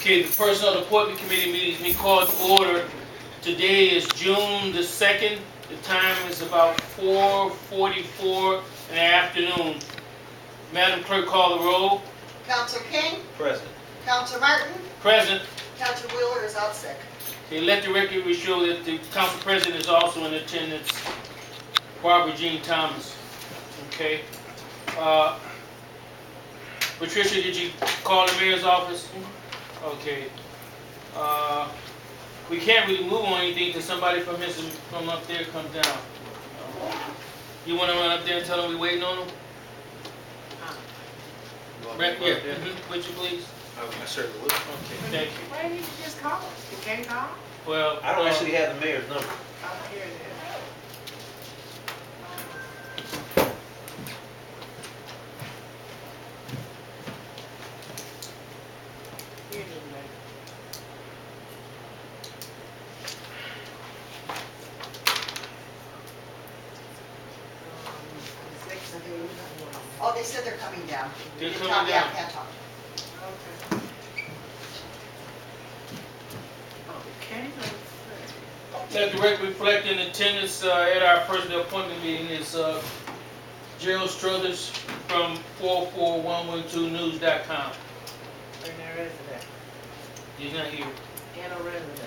Okay, the Personnel Appointment Committee meeting is called to order. Today is June the 2nd. The time is about 4:44 in the afternoon. Madam Clerk, call the roll. Counselor King, Present. Counselor Martin, Present. Counselor Wheeler is out sick. Okay, let the record show that the council president is also in attendance, Barbara Jean Thomas. Okay. Patricia, did you call the mayor's office? Okay. We can't really move on anything till somebody from up there comes down. You want to run up there and tell them we're waiting on them? Yeah. Would you please? I certainly would. Okay, thank you. Why didn't you just call us? You can't call? Well, I don't actually have the mayor's number. Oh, here it is. Here it is, man. Oh, they said they're coming down. They're You coming talk- yeah, down. can't talk. Okay. Okay, let's see. let the record reflect in attendance at our personnel appointment meeting is Gerald Struthers from 44112news.com. Bring that resident. He's not here. And a resident.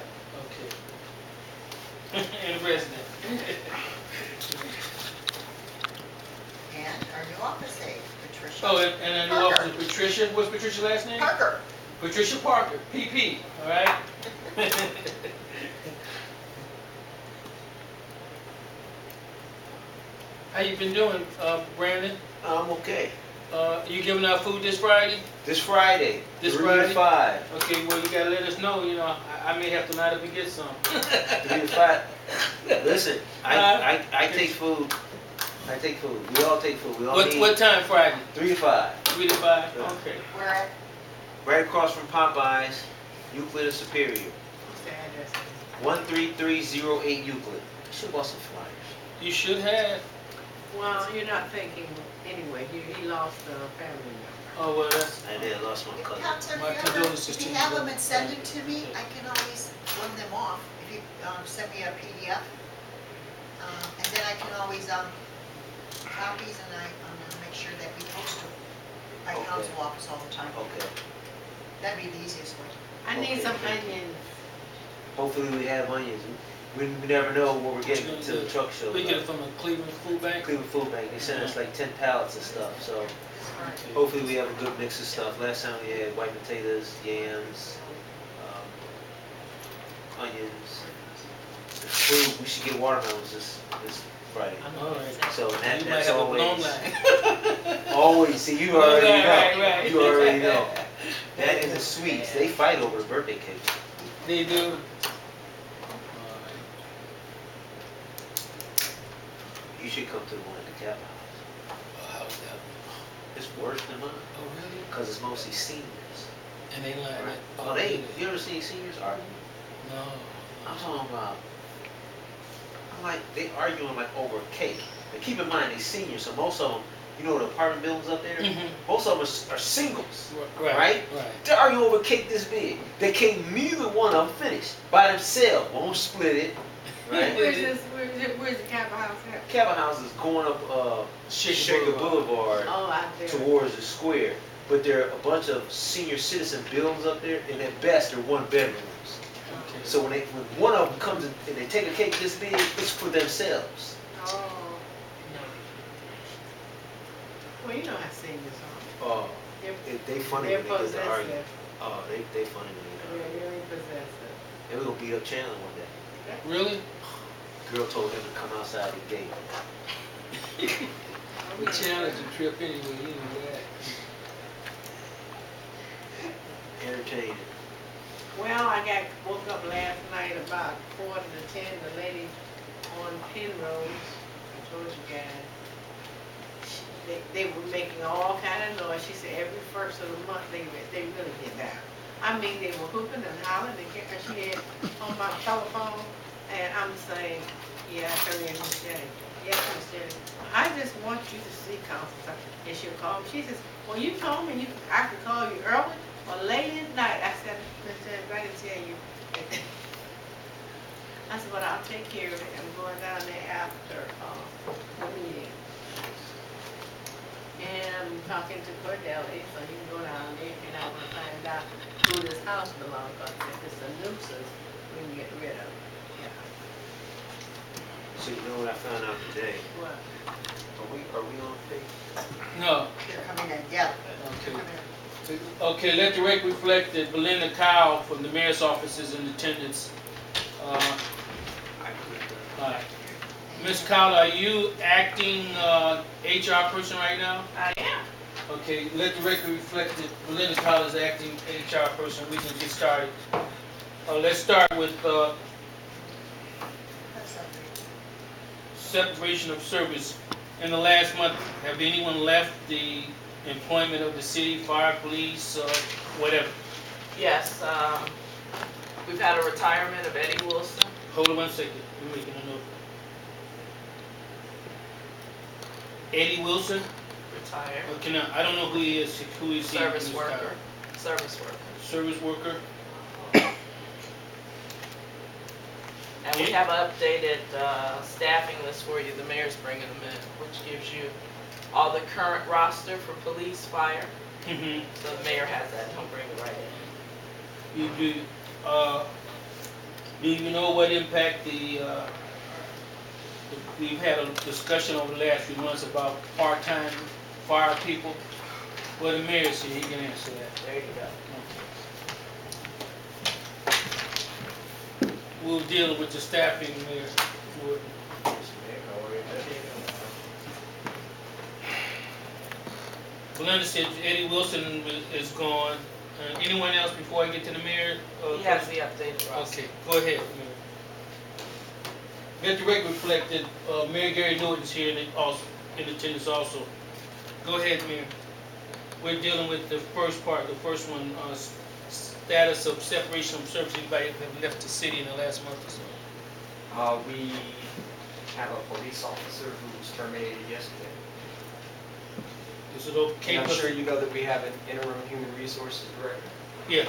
Okay. And resident. And our new office aide, Patricia. Oh, and a new officer, Patricia. What's Patricia's last name? Parker. Patricia Parker, PP, all right? How you been doing, Brandon? I'm okay. You giving out food this Friday? This Friday. This 3 Friday? to 5. Okay, well, you gotta let us know, I may have to line up and get some. 3 to 5. Listen, I take food. I take food. We all take food. We all need What time Friday? 3 to 5. 3 to 5? Yeah. Okay. Where at? Right across from Popeyes, Euclid and Superior. What's the address? 13308 Euclid. Should bought some flyers. You should have. Well, you're not thinking, anyway, he lost a family member. Oh, well, that's, I did. I lost my cousin. Counselor, My if you condolences if to you you, have them brother. and send it to me, I can always run them off. If you send me a PDF. And then I can always copies and I make sure that we post them by Okay. council office all the time. Okay. That'd be the easiest way. I need Okay, some thank you. onions. Hopefully we have onions. We never know what we're getting until the truck shows we get it up. from a Cleveland food bank. Cleveland Food Bank. They sent us like 10 pallets of stuff. So Okay. hopefully we have a good mix of stuff. Last time we had white potatoes, yams, onions, fruit. We should get watermelons this Friday. All right. So You might that's have a long always, line. always. See, you already know. Right. You already know. That is the sweets. They fight over the birthday cake. They do. You should come to the one at the Cap House. How's that? It's worse than mine Oh, really? because it's mostly seniors. And they line Right. up. Oh, you ever seen seniors argue? No. I'm talking about. I'm like they arguing like over cake. But keep in mind they seniors, so most of them, you know, the apartment buildings up there, Mhm. most of them are singles. Right. Right? They're arguing over cake this big. They can't neither one of them finish by themselves. Won't split it. Right? Where's the Capitol House at? Cabin House is going up Shaker Boulevard Oh, out there. towards the square. But there are a bunch of senior citizen buildings up there, and at best they're one bedrooms. Okay. So when one of them comes in and they take a cake this big, it's for themselves. Oh. Well, you know how seniors are. They funny They're when they get to argue. possessive. Oh, they funny when they get to They're argue. really possessive. And we're gonna beat up Chandler one day. Really? Girl told him to come outside the gate. We challenge the trip anyway, you know that. Entertaining. Well, I woke up last night about 9:45. The lady on Penrose, I told you guys, they were making all kind of noise. She said every first of the month they really get down. I mean, they were hooping and hollering and she had on my telephone, and I'm saying, yeah, come here, Miss Jenny. Yes, Miss Jenny. I just want you to see Council. And she'll call me. She says, well, you told me I could call you early or late at night. I said, Miss but I'll take care of it. I'm going down there after, the meeting. And I'm talking to Cordelia, so you can go down there and I want to find out who this house belongs to. If it's a nuisance, we can get rid of it. Yeah. So you know what I found out today? What? Are we on page? No. They're coming in, yeah. Okay. They're coming in. Okay, let the record reflect that Belinda Kyle from the mayor's office is in attendance. I put Alright. Ms. Kyle, are you acting HR person right now? I am. Okay, let the record reflect that Belinda Kyle is acting HR person. We can get started. Let's start with That's okay. separation of service. In the last month, have anyone left the employment of the city, fire, police, whatever? Yes, we've had a retirement of Eddie Wilson. Hold on 1 second. We're making a note. Eddie Wilson? Retired. Okay, now, I don't know who he is. Who is he? Service Ms. worker. Kyle? Service worker. Service worker. And we have an updated staffing list for you. The mayor's bringing them in, which gives you all the current roster for police, fire. Mm-hmm. So the mayor has that. He'll bring it right in. Do you know what impact we've had a discussion over the last few months about part-time fire people? Well, the mayor said he can answer that. There you go. We'll deal with the staffing, Mayor. Belinda said Eddie Wilson is gone. Anyone else before I get to the mayor? He has the updated roster. Okay, go ahead, Mayor. Let the record reflect that Mayor Gary Norton's here and also in attendance also. Go ahead, Mayor. We're dealing with the first part, the first one, status of separation of services. Anybody have left the city in the last month or so? We have a police officer who was terminated yesterday. Is it okay? And I'm sure you know that we have an interim human resources director. Yes,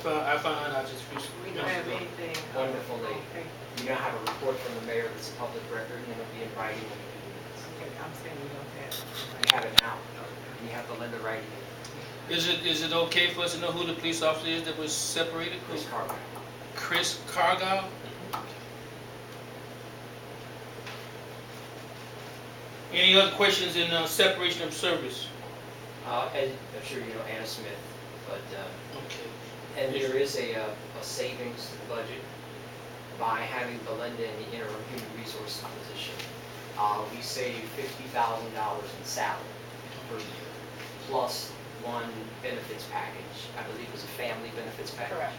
I found out just recently. We don't have anything. Wonderful lady. Okay, You're gonna have a report from the mayor that's a public record, and it'll be in writing when the meeting is. okay, I'm saying we don't have. We have it now. We have Belinda writing it. Is it okay for us to know who the police officer is that was separated? Chris Carver. Chris Cargile? Any other questions in separation of service? And I'm sure you know Anna Smith, but, Okay. and there is a savings to the budget by having Belinda in the interim human resources position. We save $50,000 in salary per year, plus one benefits package. I believe it was a family benefits package. Correct.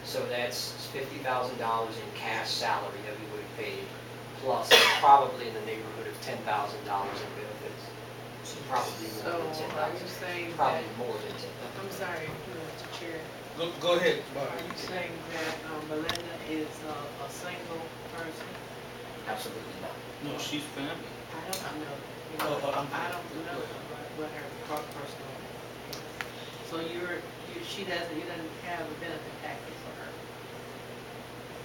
So that's $50,000 in cash salary that we would have paid, plus probably in the neighborhood of $10,000 in benefits. Probably So more than are you 10,000. saying that, Probably more than 10,000. I'm sorry, Mr. Chair, Go ahead, are Barb. you saying that Belinda is a single person? Absolutely not. No, she's family. I don't know. You Oh, know, I'm- I don't know what her personal is. So she doesn't, you don't have a benefit package for her?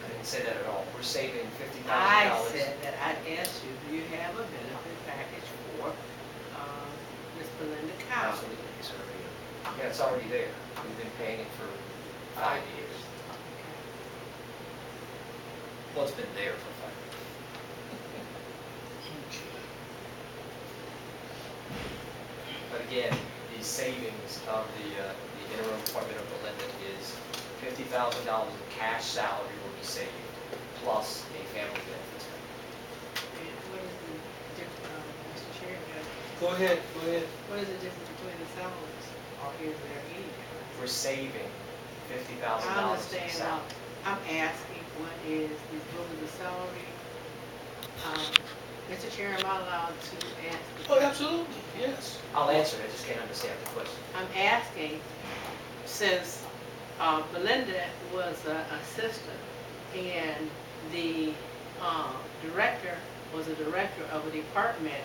I didn't say that at all. We're saving $50,000. I said that, I asked you, do you have a benefit package for Miss Belinda Kyle? Absolutely, it's already, yeah, it's already there. We've been paying it for 5 years. Well, it's been there for 5 years. But again, the savings of the interim appointment of Belinda is $50,000 in cash salary will be saved, plus a family benefits package. And what is the difference, Mr. Chair, Go ahead. what is the difference between the salaries, or is there any difference? We're saving $50,000 I in understand, salary. I'm asking, what is the salary? Mr. Chair, am I allowed to ask? Oh, absolutely, yes. I'll answer it, I just can't understand the question. I'm asking, since Belinda was an assistant and the director was a director of a department,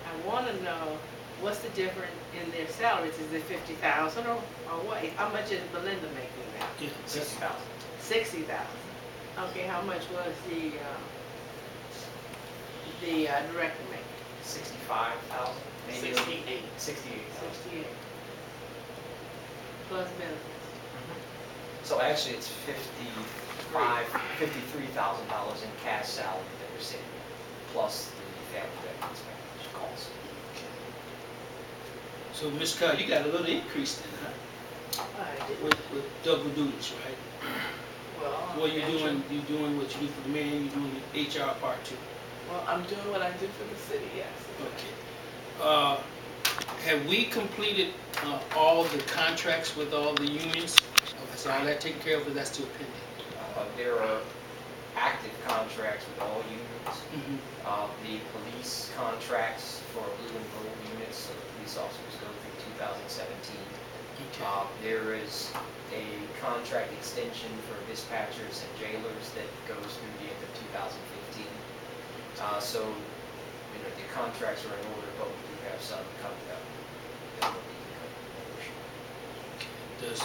I want to know what's the difference in their salaries? Is it 50,000 or what? How much is Belinda making now? Yeah, 60,000. 60,000. Okay, how much was the director making? 65,000, maybe. 68. 68,000. 68. Plus benefits. So actually, it's $53,000 in cash salary that we're saving, plus the family benefits package cost. So, Ms. Kyle, you got a little increase then, huh? I did. With double duties, right? Well, Well, you're interim- doing what you do for the mayor, and you're doing the HR part too. Well, I'm doing what I do for the city, yes. Okay. Have we completed all the contracts with all the unions? Is all that taken care of, or that's still pending? There are active contracts with all unions. Mm-hmm. The police contracts for blue and gold units, so the police officers go through 2017. Okay. There is a contract extension for dispatchers and jailers that goes through the end of 2015. So, the contracts are in order, but we do have some coming up that will be Does,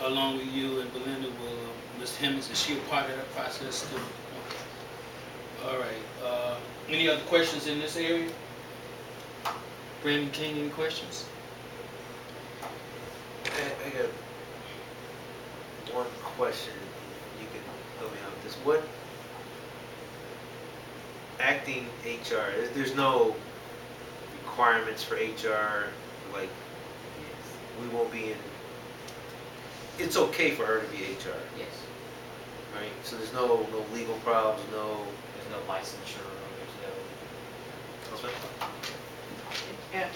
along with you and Belinda, will Ms. Hemmings, is she a part of that process too? Okay. All right. Any other questions in this area? Brandon King, any questions? I got one question. You can help me out with this. What acting HR? There's no requirements for HR. Like we won't be in. It's okay for her to be HR, yes. right? So there's no legal problems, no. There's no licensure, there's no. Yeah.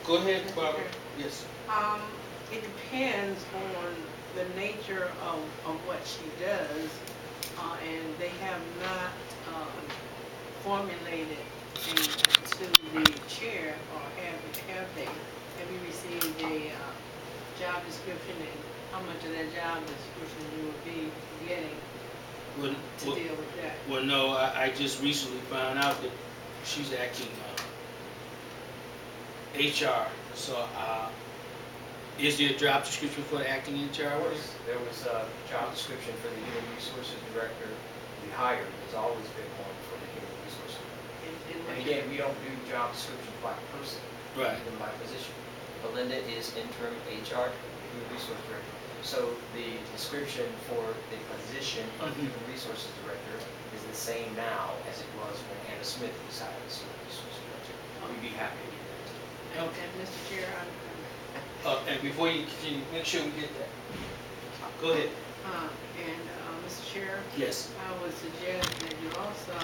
Go ahead, Barbara. Yes. It depends on the nature of what she does, and they have not formulated to the chair, or have they? Have you received a job description, and how much of that job description you will be getting to deal with that? Well, no, I just recently found out that she's acting HR. So, is there a job description for the acting HR? There was a job description for the Human Resources Director we hired. There's always been one for the Human Resources Director. And again, we don't do job descriptions by person, Right. even by position. Belinda is interim HR, Human Resources Director. So the description for the position of Human Resources Director is the same now as it was when Anna Smith was hired as Human Resources Director. We'd be happy to do that. And Mr. Chair, And before you continue, make sure we get that. Go ahead. Mr. Chair, Yes. I would suggest that you also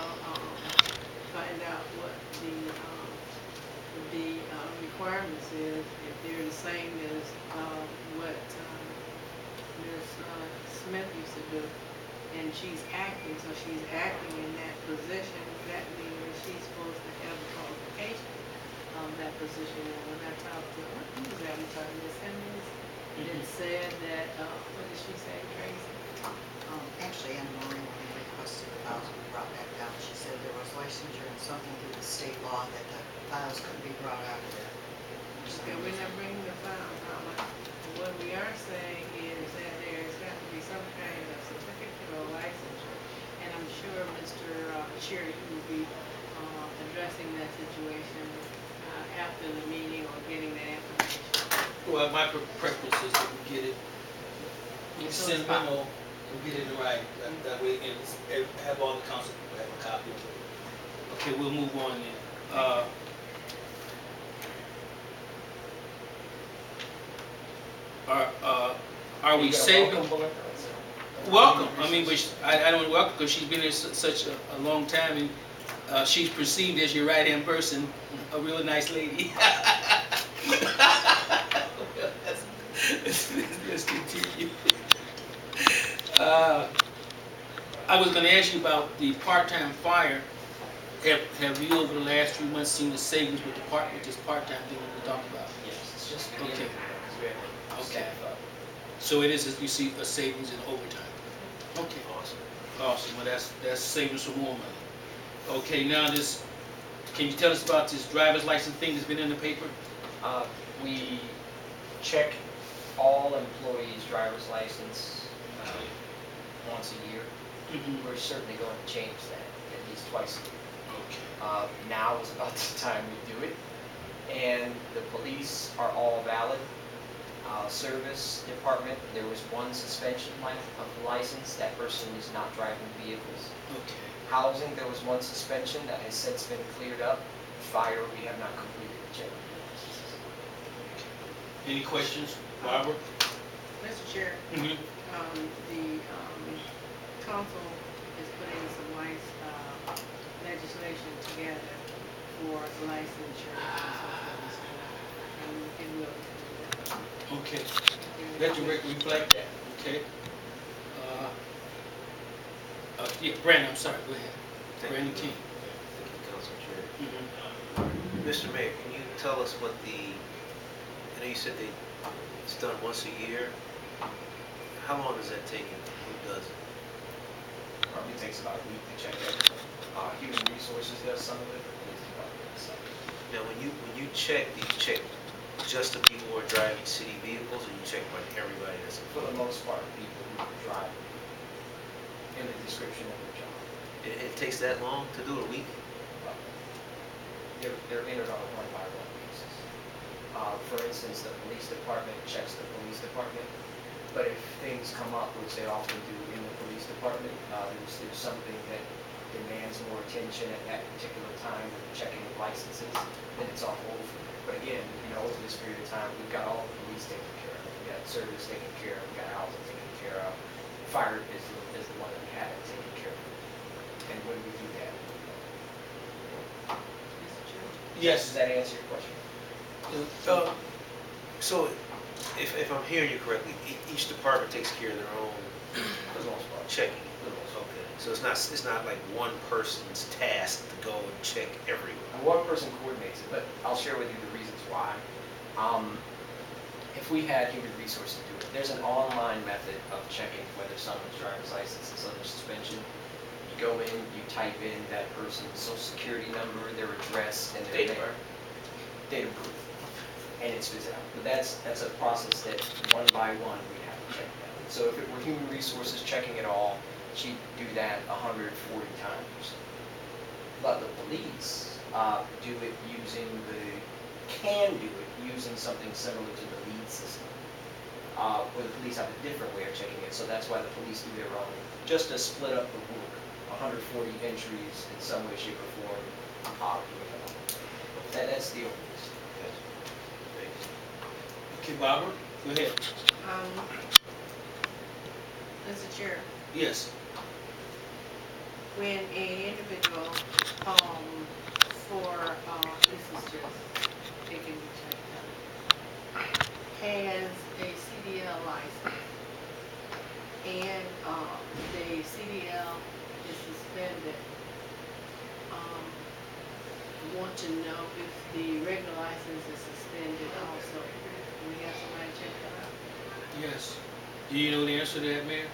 find out what the requirements is, if they're the same as what Ms. Smith used to do, and she's acting, so she's acting in that position. That means that she's supposed to have the qualification of that position. And when I talked to her, who was advertising, Ms. Hemmings, it said that, what did she say, Tracy? Actually, Anna Marie, when they requested the files be brought back down, she said there was licensure and something through the state law that the files couldn't be brought out of there. Okay, we're not bringing the files out. What we are saying is that there's got to be some kind of certificate or licensure. And I'm sure, Mr. Chair, you will be addressing that situation after the meeting or getting that information. Well, my preference is that we get it, send memo, and get it in writing. That way, and have all the council have a copy of it. Okay, we'll move on then. Are we saving? Welcome. I mean, but I don't welcome because she's been here such a long time, and she's perceived as your right-hand person, a real nice lady. Let's continue. I was going to ask you about the part-time fire. Have you over the last 3 months seen the savings with this part-time thing that we talked about? Yes, it's just Okay. because we have Okay. staff up. So it is, as you see, a savings in overtime. Okay. Awesome. Awesome. Well, that's savings for more money. Okay, now this, can you tell us about this driver's license thing that's been in the paper? We check all employees' driver's license once a year. Mhm. We're certainly going to change that at least twice a year. Okay. Now is about the time we do it. And the police are all valid. Service department, there was one suspension of the license. That person is not driving vehicles. Okay. Housing, there was one suspension that has since been cleared up. Fire, we have not completed the check. Any questions, Barbara? Mr. Chair, Mm-hmm. the council is putting some nice legislation together for licensure and so forth and so on. And it will. Okay. Let the record reflect that, okay? Yeah, Brandon, I'm sorry, go ahead. Brandon King. Thank you, Council Chair. Mhm. Mr. Mayor, can you tell us what I know you said it's done once a year. How long does that take and who does it? Probably takes about a week to check everything. Human Resources does some of it. Police Department does some of it. Now, when you check, do you check just the people who are driving city vehicles, or you check like everybody that's For the most part, people who drive in the description of their job. It takes that long to do it a week? They're entered on a one-by-one basis. For instance, the police department checks the police department, but if things come up, which they often do in the police department, there's something that demands more attention at that particular time when checking of licenses, then it's on hold for them. But again, over this period of time, we've got all the police taken care of, we've got service taken care of, we've got housing taken care of. Fire is the one that we haven't taken care of. And when we do that, Mr. Chair? Yes. does that answer your question? So, if I'm hearing you correctly, each department takes care of their own For the most part. checking. Okay, so it's not like one person's task to go and check everywhere. One person coordinates it, but I'll share with you the reasons why. If we had human resources do it, there's an online method of checking whether someone's driver's license is under suspension. You go in, you type in that person's social security number, their address, and their Date of name. birth. Date of birth. And it spits it out. But that's a process that one by one we have to check down. So if it were human resources checking it all, she'd do that 140 times. But the police can do it using something similar to the lead system. Where the police have a different way of checking it, so that's why the police do their own, just to split up the work. 140 entries in some way, shape, or form. That's the only reason. Thanks. Okay, Barbara, go ahead. Mr. Chair, Yes. when an individual, this is just taking the check out, has a CDL license, and, the CDL is suspended, want to know if the regular license is suspended also. We have somebody check that out. Yes. Do you know the answer to that, Mayor?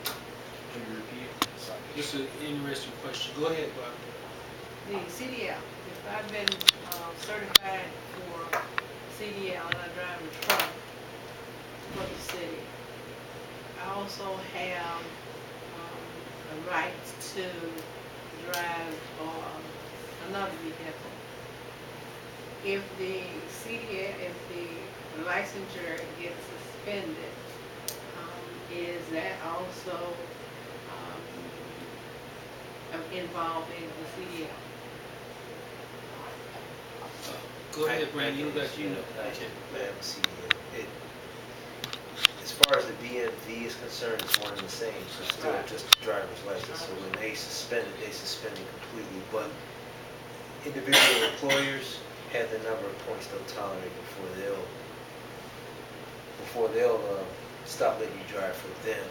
Can you repeat it? Sorry. This is an interesting question. Go ahead, Barbara. The CDL, if I've been certified for CDL and I drive a truck for the city, I also have a right to drive another vehicle. If the licensure gets suspended, is that also involving the CDL? Go ahead, Brandon, you let you know. Okay. I haven't seen it. As far as the BMV is concerned, it's one and the same, so it's still just a driver's license. So when they suspend it completely. But individual employers have the number of points they'll tolerate before they'll stop letting you drive for them.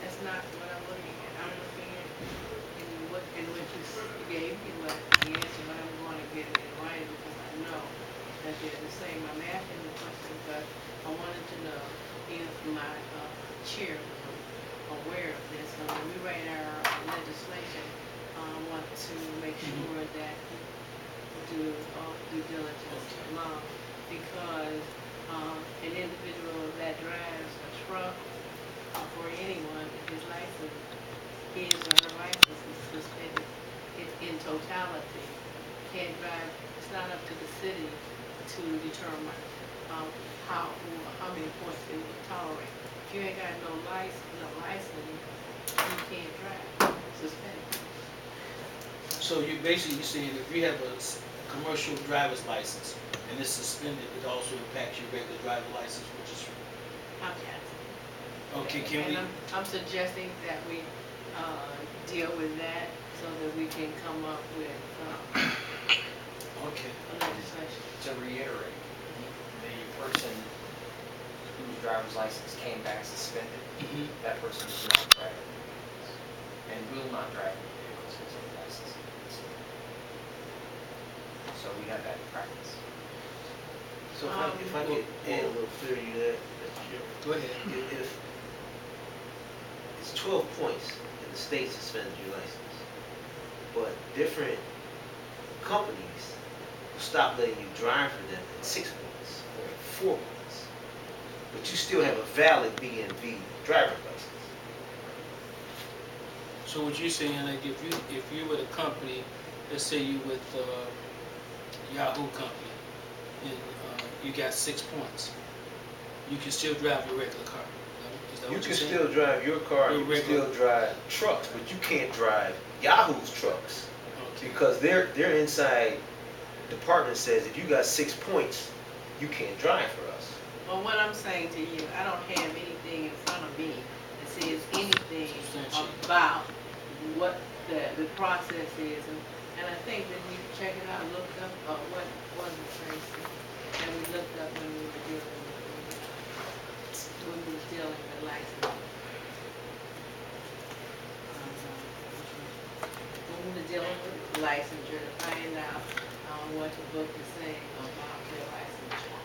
That's not what I'm looking at. I'm looking at what you gave me, what the answer, what I'm going to get in writing, because I know that they're the same. I'm asking the question, but I wanted to know if my chair was aware of this. So when we write our legislation, I want to make sure that we do due diligence along, because an individual that drives a truck for anyone, if his totality, can't drive, it's not up to the city to determine, how many points they will tolerate. If you ain't got no license, you can't drive, suspended. So you basically, you're saying if you have a commercial driver's license and it's suspended, it also impacts your regular driver's license, which is, Okay. okay, can we? And I'm suggesting that we, deal with that so that we can come up with, Okay. a legislation. To reiterate, the person whose driver's license came back suspended, Mhm. that person is not driving and will not drive the vehicle since their license is suspended. So we have that in practice. So if I could add a little clarity to that, Mr. Chairman. Go ahead. If it's 12 points and the state suspends your license, but different companies will stop letting you drive for them at 6 points or 4 points, but you still have a valid BNV driver's license. So what you're saying, like if you with a company, let's say you with Yahoo company, and you got 6 points, you can still drive your regular car. Is that You what can you're saying? still drive your car, Your you can regular- still drive trucks, but you can't drive Yahoo's trucks Okay. because their inside department says if you got 6 points, you can't drive for us. Well, what I'm saying to you, I don't have anything in front of me that says anything about what the process is. And I think that we check it out, looked up, what was it, Tracy? And we looked up when we were dealing with licensing. When we were dealing with licensure to find out, what the book is saying about their licensure.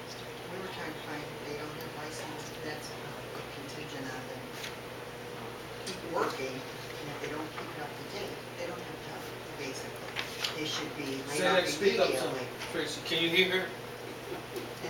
We were trying to find if they don't have license, that's contingent on them keep working, and if they don't keep it up to date, they don't have time, basically. They should be laid Say off that, speak up some, immediately. Tracy, can you hear her?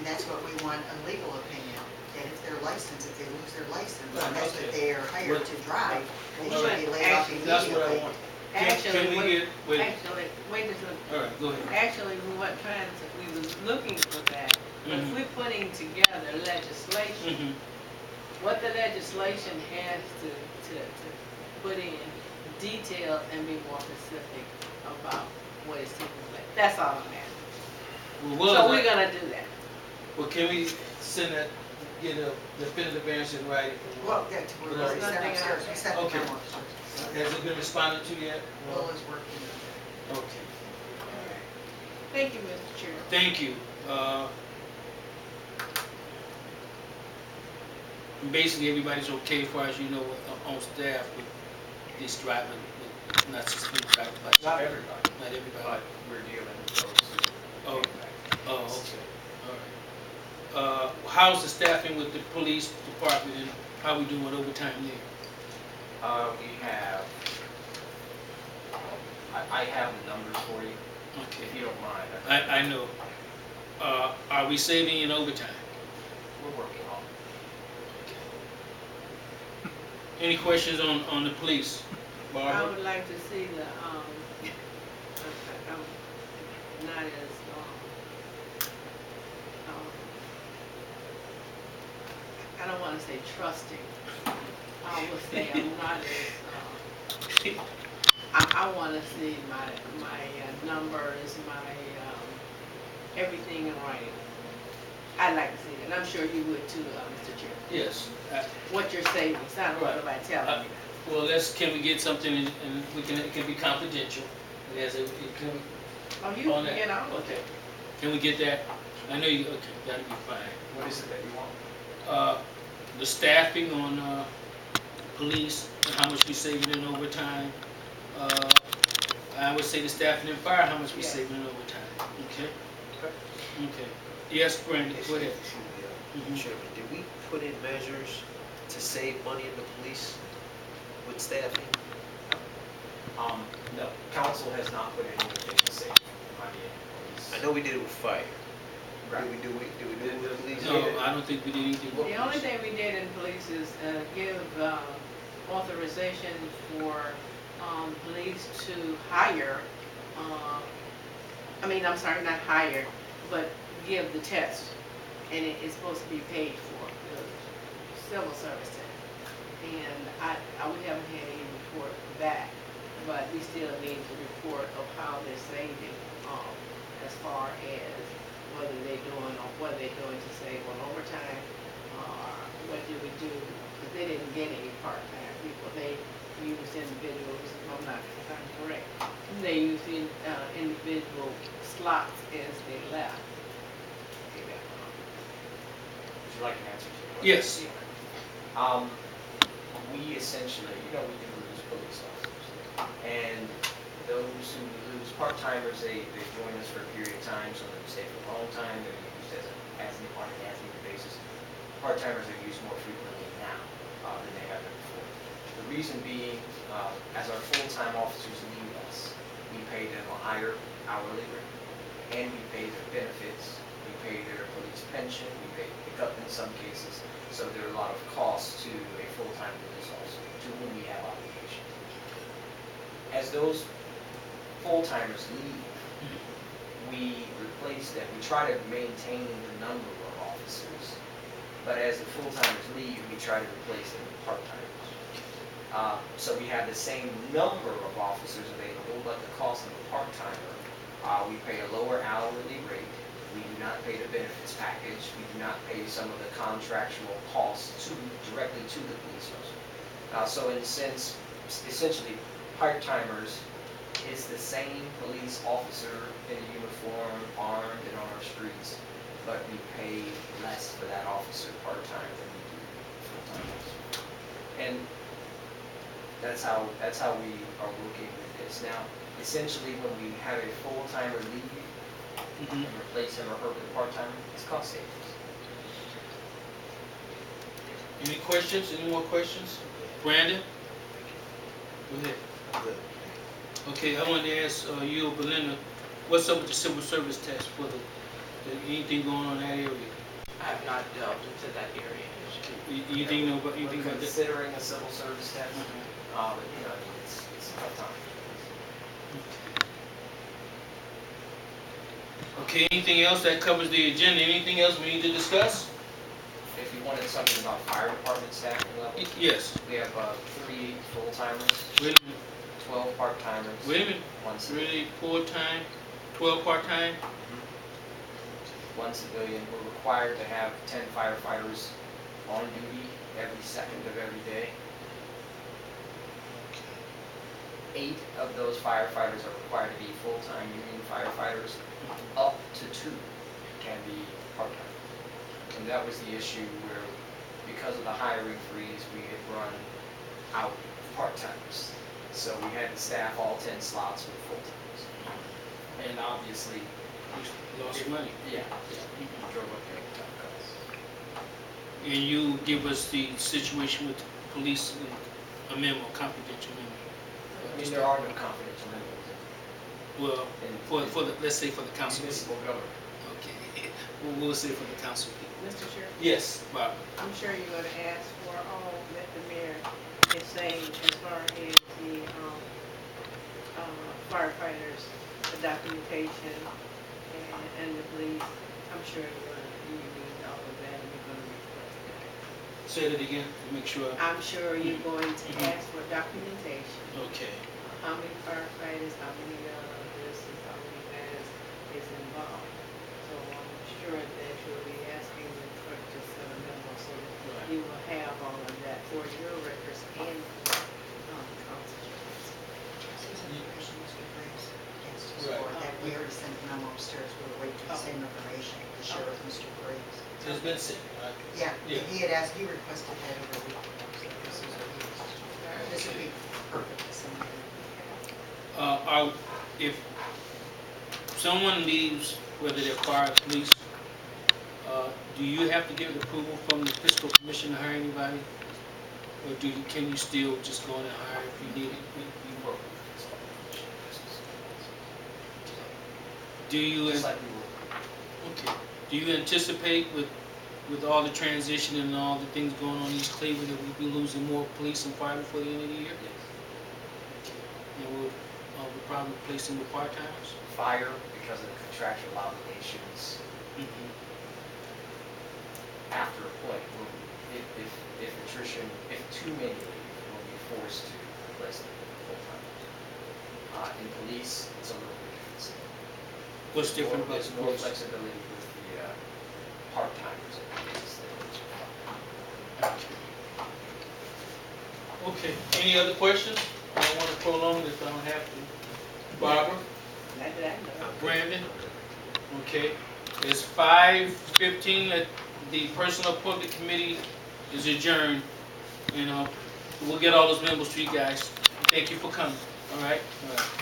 And that's what we want a legal opinion, that if their license, if they lose their license, Right, and that's okay. what they are hired to drive, they Well, should be laid off actually, That's what I immediately. want. Actually, Can we get, wait, Actually, wait a second. all right, go ahead. Actually, we weren't trying to, we was looking for that. But if Mhm. we're putting together legislation, Mhm. what the legislation has to put in detail and be more specific about what is taking place. That's all I'm asking. Well, So we're gonna do that. well, can we send that, get a definitive answer in writing? Well, that's, we're Well, already set nothing upstairs, we set the Okay. memo upstairs. Has it been responded to yet? Will is working on Okay. Thank you, Mr. Chair. Thank you. Basically, everybody's okay as far as you know on staff with this driving, with not suspended driver's license. Not everybody, Not everybody. but we're dealing with those who Oh. came back. Oh, okay, all right. How's the staffing with the police department and how we doing with overtime there? We have, I have the numbers for you, Okay, if you don't mind. I know. Are we saving in overtime? We're working on it. Okay. Any questions on the police? I Barbara? would like to see the, I'm not as, I don't wanna say trusting. I will say I'm not as, I wanna see my numbers, my, everything in writing. I'd like to see it, and I'm sure you would too, Mr. Chair. Yes. What you're saving, it's not what nobody telling me. Well, can we get something and we can, it can be confidential. It can, Oh, you on can that. get all of Okay. it. Can we get that? I know you, okay, that'll be fine. What is it that you want? The staffing on police and how much we saving in overtime. I would say the staffing and fire, how much we Yeah. saving in overtime. Okay? Okay. Okay. Yes, Brandon, go ahead. Excuse me, Chairman, did we put in measures to save money in the police with staffing? No, council has not put anything to save money in police. I know we did it with fire. Right. Did we do it with the police? No, I don't think we did anything. The only thing we did in police is give authorization for police to hire I'm sorry, not hire, but give the test. And it's supposed to be paid for, the civil service test. And we haven't had any report back, but we still need the report of how they're saving, as far as whether they're doing, or what they're doing to save on overtime, or what do we do, because they didn't get any part-time people. They used individuals, if if I'm correct, they used individual slots as they left. Would you like an answer to your question? Yes. We essentially, we do lose police officers. And those who lose part-timers, they join us for a period of time, so they stay for a long time, they're used on an as-needed basis. Part-timers are used more frequently now than they have been before. The reason being, as our full-time officers leave us, we pay them a higher hourly rate, and we pay their benefits, we pay their police pension, we pay pickup in some cases, so there are a lot of costs to a full-time police officer to whom we have obligations. As those full-timers leave, we replace them, we try to maintain the number of officers, but as the full-timers leave, we try to replace them with part-timers. So we have the same number of officers available, but the cost of a part-timer, we pay a lower hourly rate. We do not pay the benefits package. We do not pay some of the contractual costs directly to the police officer. So in a sense, essentially, part-timers is the same police officer in a uniform, armed, and on our streets, but we pay less for that officer part-time than we do full-time officer. And that's how we are working with this. Now, essentially, when we have a full-timer leave, and replace him or her with a part-timer, it's cost savings. Any questions? Any more questions? Brandon? Go ahead. Good. Okay, I wanted to ask you, Belinda, what's up with the civil service test for anything going on in that area? I have not delved into that area. You think know about We're anything about that? considering a civil service test, but it's a tough time. Okay, anything else that covers the agenda? Anything else we need to discuss? If you wanted something about fire department staffing level, Yes. we have 3 full-timers, Wait a minute. 12 part-timers, Wait a minute. 1 civilian. Really full-time, 12 part-time? 1 civilian. We're required to have 10 firefighters on duty every second of every day. 8 of those firefighters are required to be full-time union firefighters. Up to 2 can be part-time. And that was the issue where, because of the hiring freeze, we had run out of part-timers. So we had to staff all 10 slots with full-timers. And obviously, Lost money. yeah, drove up the overtime costs. And you give us the situation with the police, a memo, confidential memo. I mean, there are no confidential memos Well, in for the, let's say for the council. municipal government. Okay. We'll say for the council people. Mr. Chair, Yes, Bob. I'm sure you're gonna ask for all that the mayor is saying as far as the, firefighters, the documentation, and the police. I'm sure you need all of that, and you're gonna request that. Say that again to make sure. I'm sure you're going to ask for documentation. Okay. How many firefighters, how many, this is how many guys is involved. So I'm sure that you'll be asking the clerk to send a memo so that you will have all of that for your records and for, council. Susan, question, Mr. Graves, against his Right. board, that we already sent the memo upstairs, we were waiting for the same information to share with Mr. Graves. It's been sent, right? Yeah, Yeah. he had asked, he requested that over a week ago, so this is what he was, this would be perfect, the same thing. If someone leaves, whether they're fire or police, do you have to get approval from the fiscal commission to hire anybody? Or can you still just go in and hire if you need it? We work with this organization. Do you, Just like we work. okay, do you anticipate with all the transition and all the things going on in East Cleveland that we'll be losing more police and fire before the end of the year? Yes. And we'll, we're probably replacing the part-timers. Fire, because of the contractual obligations, after, like, if attrition, if too many leave, we'll be forced to replace them with full-timers. In police, it's a little bit different. What's different about There's the more police? flexibility with the part-timers in police than there is with full-timers. Okay, any other questions? I don't want to prolong this, I don't have to. Barbara, Not that I know. Brandon, okay. It's 5:15, the Personal Appointment Committee is adjourned. You know, we'll get all those memos to you guys. Thank you for coming, all right? All right.